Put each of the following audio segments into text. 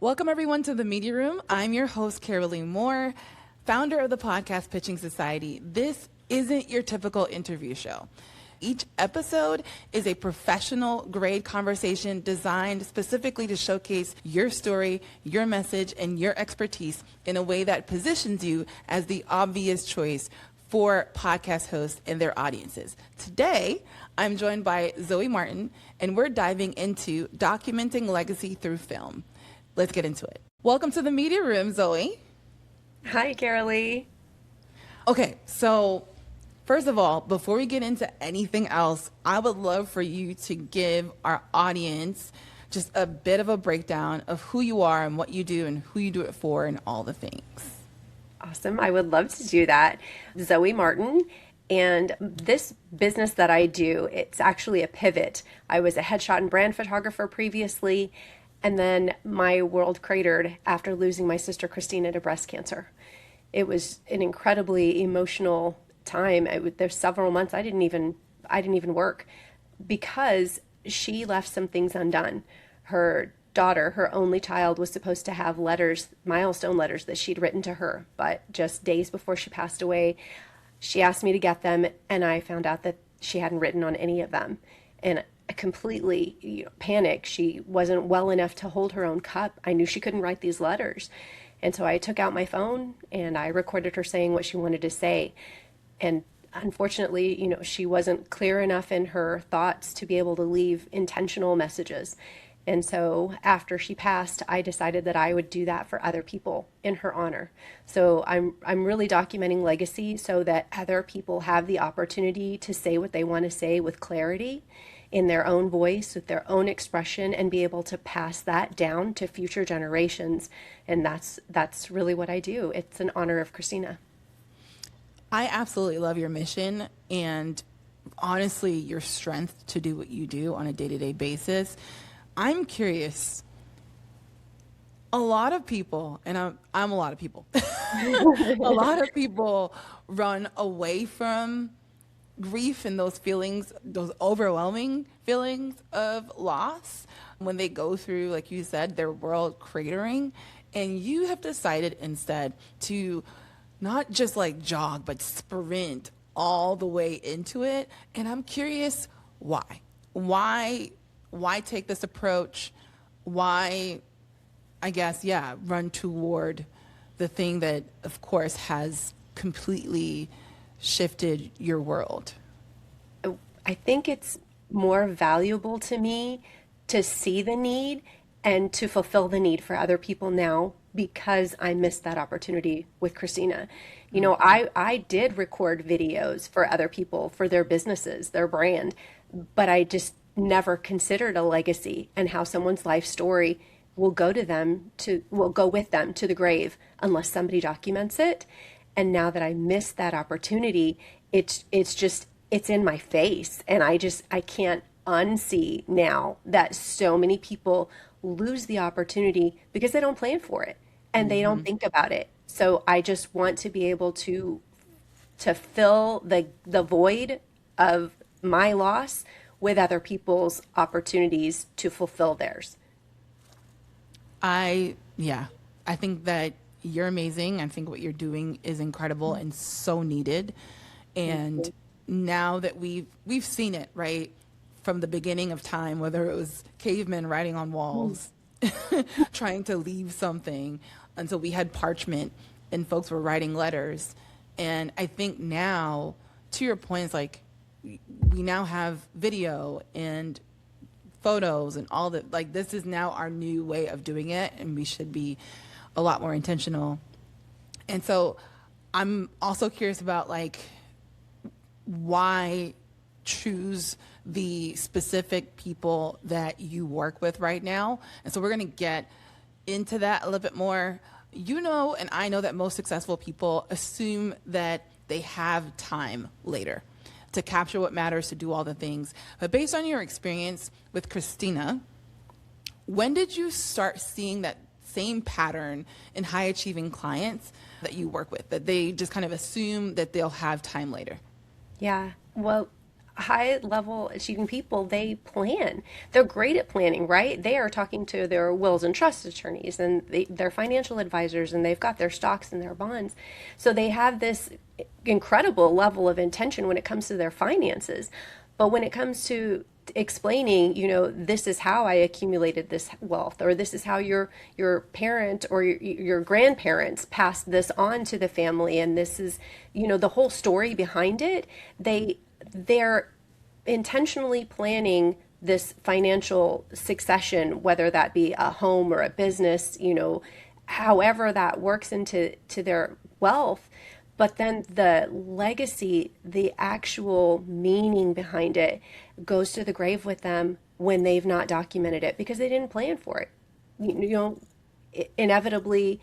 Welcome, everyone, to the Media Room. I'm your host, Carolee Moore, founder of the Podcast Pitching Society. This isn't your typical interview show. Each episode is a professional grade conversation designed specifically to showcase your story, your message, and your expertise in a way that positions you as the obvious choice for podcast hosts and their audiences. Today, I'm joined by Zoe Martin, and we're diving into documenting legacy through film. Let's get into it. Welcome to the Media Room, Zoe. Hi, Carolee. Okay, so first of all, before we get into anything else, I would love for you to give our audience just a bit of a breakdown of who you are and what you do and who you do it for and all the things. Awesome. I would love to do that. Zoe Martin. And this business that I do, it's actually a pivot. I was a headshot and brand photographer previously, and then my world cratered after losing my sister Christina to breast cancer. It was an incredibly emotional time. There's several months I didn't even work because she left some things undone. Her daughter, her only child, was supposed to have letters, milestone letters that she'd written to her, but just days before she passed away, she asked me to get them, and I found out that she hadn't written on any of them. And I completely panicked. She wasn't well enough to hold her own cup. I knew she couldn't write these letters. And so I took out my phone and I recorded her saying what she wanted to say. And unfortunately, she wasn't clear enough in her thoughts to be able to leave intentional messages. And so after she passed, I decided that I would do that for other people in her honor. So I'm really documenting legacy so that other people have the opportunity to say what they want to say with clarity, in their own voice, with their own expression, and be able to pass that down to future generations. And that's really what I do. It's in honor of Christina. I absolutely love your mission and honestly your strength to do what you do on a day-to-day basis. I'm curious, a lot of people, and I'm a lot of people, a lot of people run away from grief and those feelings, those overwhelming feelings of loss when they go through, like you said, their world cratering. And you have decided instead to not just like jog, but sprint all the way into it. And I'm curious why. Why take this approach? Why, I guess, run toward the thing that, of course, has completely shifted your world? I think it's more valuable to me to see the need and to fulfill the need for other people now because I missed that opportunity with Christina. I did record videos for other people, for their businesses, their brand, but I just never considered a legacy and how someone's life story will go with them to the grave unless somebody documents it. And now that I missed that opportunity, it's in my face, and I can't unsee now that so many people lose the opportunity because they don't plan for it and they don't think about it. So I just want to be able to fill the void of my loss with other people's opportunities to fulfill theirs. I think that you're amazing. I think what you're doing is incredible and so needed. And now that we've seen it, right, from the beginning of time, whether it was cavemen writing on walls, trying to leave something, until we had parchment and folks were writing letters. And I think now, to your point, it's like we now have video and photos and all that. Like, this is now our new way of doing it, and we should be a lot more intentional. And so I'm also curious about, like, why choose the specific people that you work with right now. And so we're going to get into that a little bit more. And I know that most successful people assume that they have time later to capture what matters, to do all the things. But based on your experience with Christina, when did you start seeing that same pattern in high achieving clients that you work with, that they just kind of assume that they'll have time later? Yeah, well, high level achieving people, they plan. They're great at planning, right? They are talking to their wills and trust attorneys and their financial advisors, and they've got their stocks and their bonds. So they have this incredible level of intention when it comes to their finances. But when it comes to explaining, this is how I accumulated this wealth, or this is how your parent or your grandparents passed this on to the family, and this is, the whole story behind it, they're intentionally planning this financial succession, whether that be a home or a business, however that works into their wealth. But then the legacy, the actual meaning behind it, goes to the grave with them when they've not documented it because they didn't plan for it. Inevitably,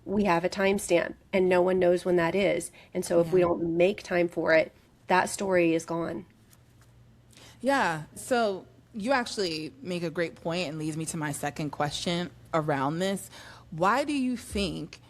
we have a timestamp and no one knows when that is. And so if we don't make time for it, that story is gone. Yeah. So you actually make a great point and leads me to my second question around this. Why do you think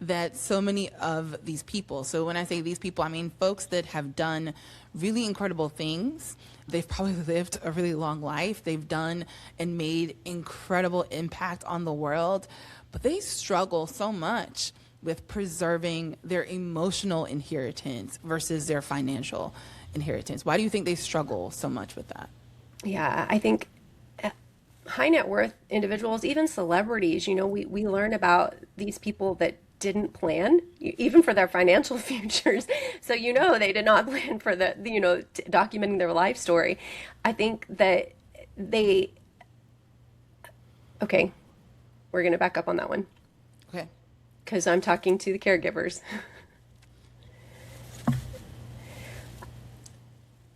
that so many of these people, so when I say these people, I mean folks that have done really incredible things, they've probably lived a really long life, they've done and made incredible impact on the world, but they struggle so much with preserving their emotional inheritance versus their financial inheritance? Why do you think they struggle so much with that? Yeah, I think high net worth individuals, even celebrities, we learn about these people that didn't plan even for their financial futures. So, they did not plan for documenting their life story. I think that okay, we're going to back up on that one. Okay. Because I'm talking to the caregivers.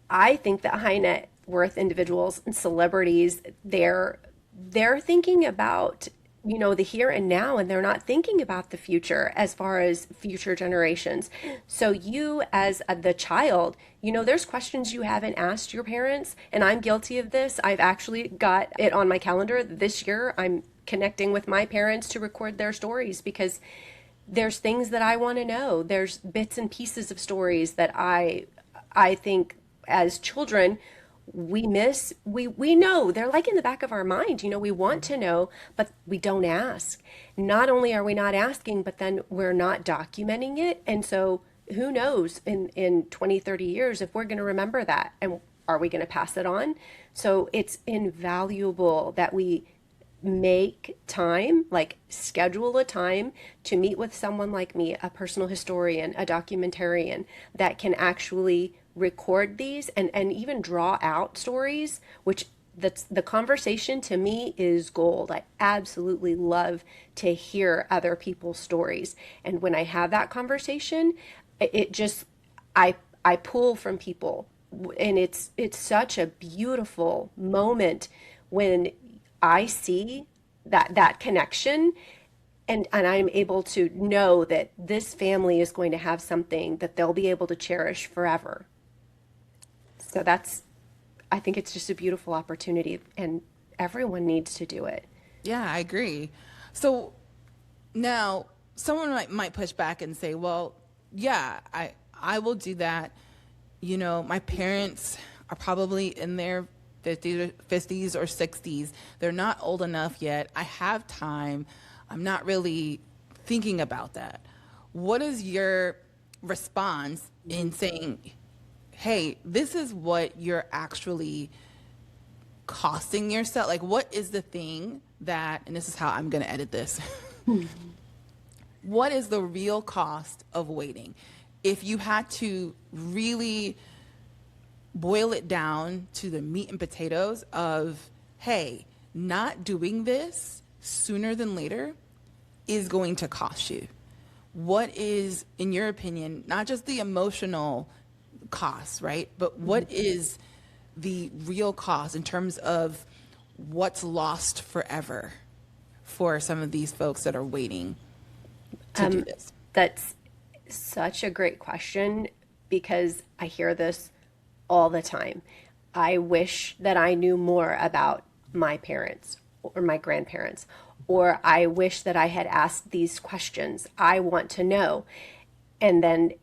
I think that high net worth individuals and celebrities, they're thinking about the here and now, and they're not thinking about the future as far as future generations. So you as the child, there's questions you haven't asked your parents, and I'm guilty of this. I've actually got it on my calendar this year. I'm connecting with my parents to record their stories because there's things that I want to know. There's bits and pieces of stories that I think as children we miss. We know they're like in the back of our mind, we want to know, but we don't ask. Not only are we not asking, but then we're not documenting it. And so who knows in 20, 30 years if we're going to remember that, and are we going to pass it on? So it's invaluable that we make time, like schedule a time to meet with someone like me, a personal historian, a documentarian that can actually record these and even draw out stories, which the conversation to me is gold. I absolutely love to hear other people's stories. And when I have that conversation, it just, I pull from people, and it's such a beautiful moment when I see that connection, and I'm able to know that this family is going to have something that they'll be able to cherish forever. So I think it's just a beautiful opportunity, and everyone needs to do it. Yeah, I agree. So now someone might push back and say, well, yeah, I will do that. My parents are probably in their 50s or 60s. They're not old enough yet. I have time. I'm not really thinking about that. What is your response in saying, hey, this is what you're actually costing yourself? Like, what is the thing that, and this is how I'm going to edit this. What is the real cost of waiting? If you had to really boil it down to the meat and potatoes of, hey, not doing this sooner than later is going to cost you. What is, in your opinion, not just the emotional costs, right? But what is the real cost in terms of what's lost forever for some of these folks that are waiting to do this? That's such a great question because I hear this all the time. I wish that I knew more about my parents or my grandparents, or I wish that I had asked these questions. I want to know. And then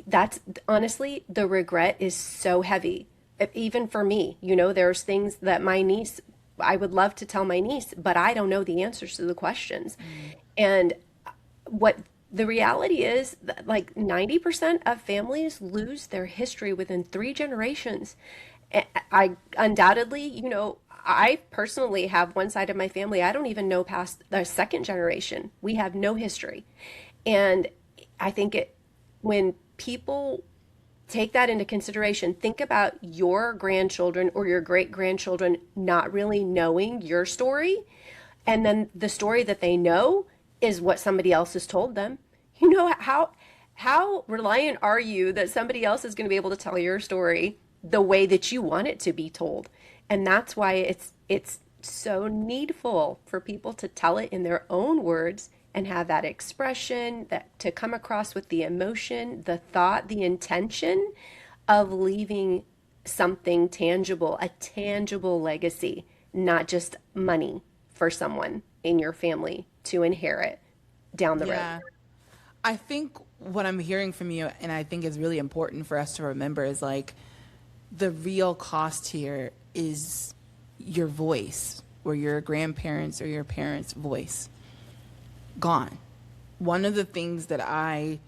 that's honestly, the regret is so heavy even for me, there's things that my niece, I would love to tell my niece, but I don't know the answers to the questions. And what the reality is that like 90% of families lose their history within 3 generations. I undoubtedly, I personally have one side of my family, I don't even know past the second generation. We have no history. And I think when people take that into consideration, think about your grandchildren or your great grandchildren not really knowing your story. And then the story that they know is what somebody else has told them. How reliant are you that somebody else is going to be able to tell your story the way that you want it to be told? And that's why it's so needful for people to tell it in their own words and have that expression, that to come across with the emotion, the thought, the intention of leaving something tangible, a tangible legacy, not just money for someone in your family to inherit down the road. I think what I'm hearing from you, and I think is really important for us to remember, is like the real cost here is your voice, or your grandparents or your parents' voice gone. One of the things that I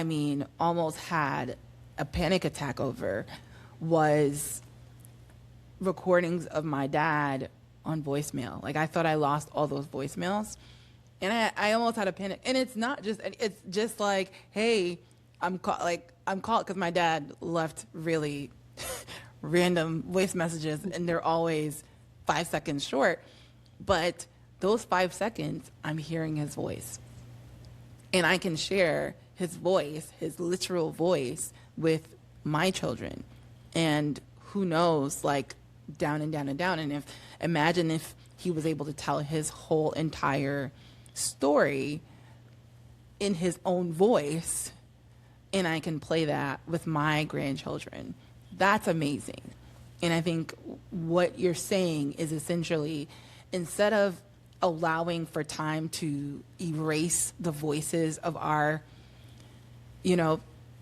mean, almost had a panic attack over was recordings of my dad on voicemail. Like I thought I lost all those voicemails. And I almost had a panic. And it's just like, hey, I'm called because my dad left really random voice messages, and they're always 5 seconds short. But those 5 seconds, I'm hearing his voice. And I can share his voice, his literal voice, with my children. And who knows, like down and down and down. And imagine if he was able to tell his whole entire story in his own voice, and I can play that with my grandchildren. That's amazing. And I think what you're saying is essentially, instead of allowing for time to erase the voices of our,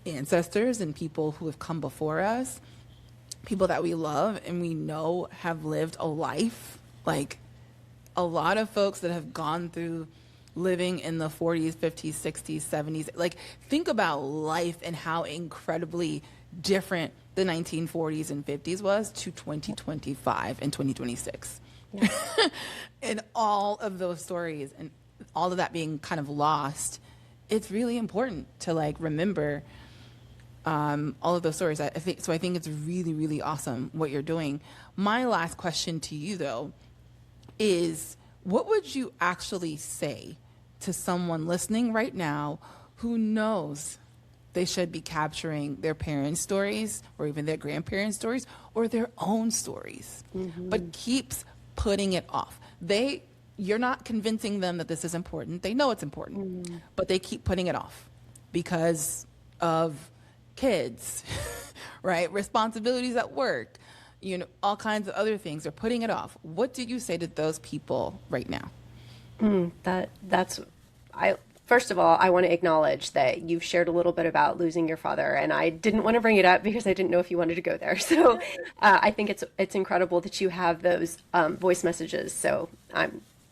ancestors and people who have come before us, people that we love and we know have lived a life, like a lot of folks that have gone through living in the 40s, 50s, 60s, 70s. Like, think about life and how incredibly different the 1940s and 50s was to 2025 and 2026. Yeah. And all of those stories and all of that being kind of lost, it's really important to like remember all of those stories. I think it's really, really awesome what you're doing. My last question to you, though, is what would you actually say to someone listening right now who knows they should be capturing their parents' stories or even their grandparents' stories or their own stories, but keeps putting it off? You're not convincing them that this is important. They know it's important, but they keep putting it off because of kids, right? Responsibilities at work, all kinds of other things. They're putting it off. What do you say to those people right now? First of all, I want to acknowledge that you've shared a little bit about losing your father, and I didn't want to bring it up because I didn't know if you wanted to go there. So I think it's incredible that you have those voice messages. So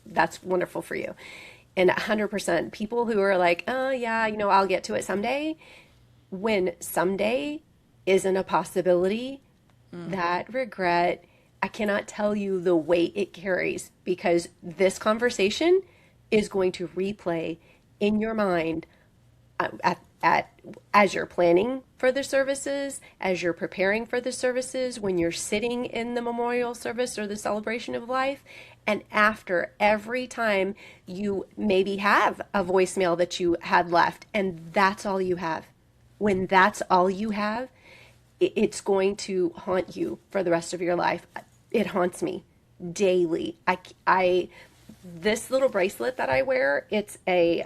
that's wonderful for you. And 100% people who are like, oh yeah, I'll get to it someday. When someday isn't a possibility, that regret, I cannot tell you the weight it carries, because this conversation is going to replay in your mind as you're planning for the services, as you're preparing for the services, when you're sitting in the memorial service or the celebration of life, and after every time you maybe have a voicemail that you had left and that's all you have. When that's all you have, it's going to haunt you for the rest of your life. It haunts me daily. This little bracelet that I wear, it's a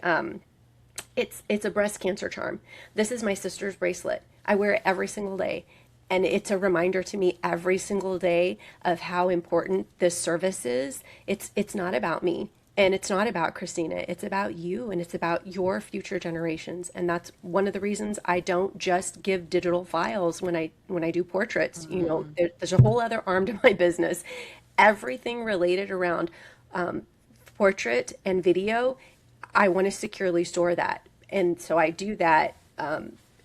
breast cancer charm. This is my sister's bracelet. I wear it every single day, and it's a reminder to me every single day of how important this service is. It's not about me. And it's not about Christina, it's about you and it's about your future generations. And that's one of the reasons I don't just give digital files when I do portraits. You know, there's a whole other arm to my business. Everything related around portrait and video, I want to securely store that. And so I do that.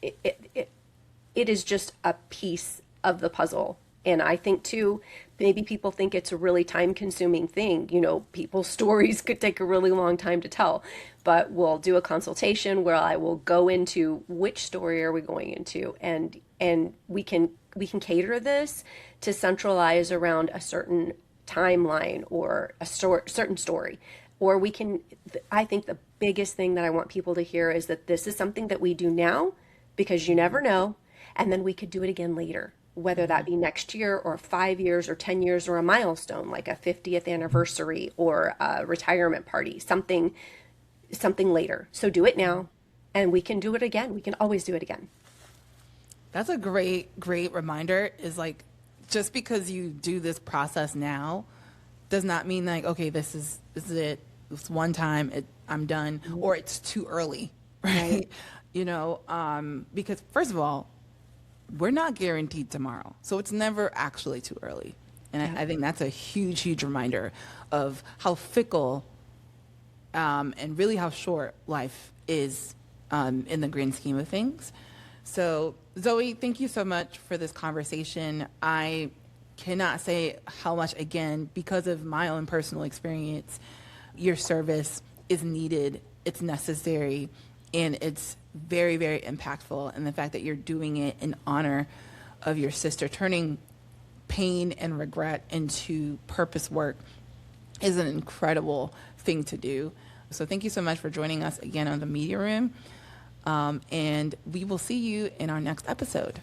It, it, it, it is just a piece of the puzzle. And I think too, maybe people think it's a really time consuming thing. You know, people's stories could take a really long time to tell, but we'll do a consultation where I will go into which story are we going into, and we can cater this to centralize around a certain timeline or a certain story. Or we can, I think the biggest thing that I want people to hear is that this is something that we do now because you never know, and then we could do it again later, whether that be next year or 5 years or 10 years or a milestone like a 50th anniversary or a retirement party, something later. So do it now and we can do it again. We can always do it again. That's a great reminder, is like, just because you do this process now does not mean like, okay, this is it. It's one time, I'm done, or it's too early, right? You know, because first of all, we're not guaranteed tomorrow. So it's never actually too early. And I think that's a huge reminder of how fickle and really how short life is in the grand scheme of things. So, Zoe, thank you so much for this conversation. I cannot say how much, again, because of my own personal experience, your service is needed, it's necessary, and it's very impactful. And the fact that you're doing it in honor of your sister, turning pain and regret into purpose work, is an incredible thing to do. So thank you so much for joining us again on the Media Room. And we will see you in our next episode.